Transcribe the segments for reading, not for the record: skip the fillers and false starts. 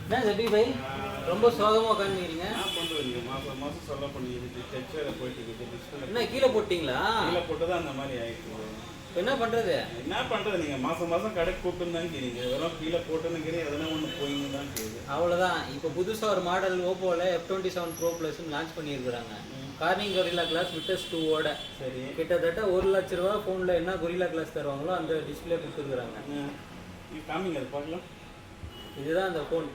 என்ன ஜபி பாய் ரொம்ப சோகமாக உட்காந்துக்கிறீங்க? என்ன பண்ணுறீங்க? மாதம் மாதம் சொல்ல பண்ணிடுது டெக்ஸ்டைல போயிட்டு இருக்குது டிஸ்பிளே. என்ன கீழே போட்டிங்களா? கீழே போட்டு தான் அந்த மாதிரி ஆயிடுச்சு. இப்போ என்ன பண்ணுறது? என்ன பண்ணுறது? நீங்கள் மாதம் மாதம் கடைக்கு கூப்பிட்டுன்னு தான் கேட்குறீங்க. இதெல்லாம் கீழே போட்டுன்னு கேட்குறீங்க, எதனா ஒன்று போயின்னு தான் கேட்குது. அவ்வளோதான். இப்போ புதுசாக ஒரு மாடல் ஓப்போவில் F27 Pro Plusன்னு லான்ச் பண்ணியிருக்கிறாங்க. கார்னிங் கொரில்லா கிளாஸ் விட்டஸ் 2ஓட. சரி, கிட்டத்தட்ட 1 லட்ச ரூபா ஃபோனில் என்ன கொரில்லா கிளாஸ் தருவாங்களோ அந்த டிஸ்பிளே கொடுத்துருக்குறாங்க. காமிங்க, அது பார்க்கலாம். இதுதான் அந்த ஃபோன்.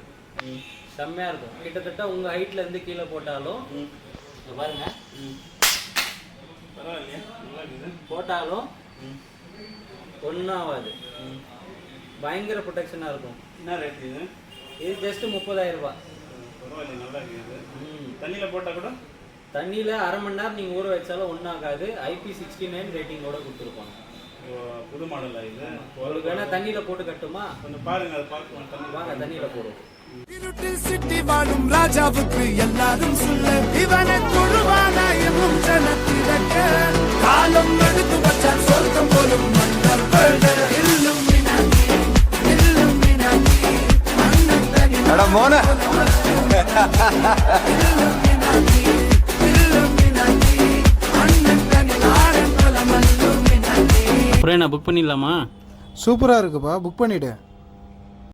செம்மையாக இருக்கும். கிட்டத்தட்ட உங்கள் ஹைட்லேருந்து கீழே போட்டாலும் பாருங்க, பரவாயில்லையா? நல்லா இருக்குது. போட்டாலும் ஒன்றும் ஆகாது. பயங்கர ப்ரொடெக்ஷனாக இருக்கும். என்ன ரேட் இது? இது ஜஸ்ட் 30,000 ரூபா. பரவாயில்ல, நல்லா இருக்குது. தண்ணியில் போட்டால் கூட தண்ணியில் அரை மணி நேரம் நீங்கள் ஊற வச்சாலும் ஒன்றும் ஆகாது. IP69 ரேட்டிங்கோட கொடுத்துருப்பாங்க. புது மாடல் இது. உங்களுக்கு வேணா தண்ணியில் போட்டு கட்டுமா? கொஞ்சம் பாருங்க, அதை பார்க்க வாங்க தண்ணியில் போடுவோம். இருட்டில் சிட்டி வாழும் ராஜாவுக்கு எல்லாரும் சொல்ல இவனை தொழுவானா எனும் ஜனத்திடக்க காலம் எடுத்து வச்சால் சொர்க்கம் போலும் மன்னர் அப்புறம் என்ன புக் பண்ணிடலாமா? சூப்பராக இருக்குப்பா, புக் பண்ணிவிடு.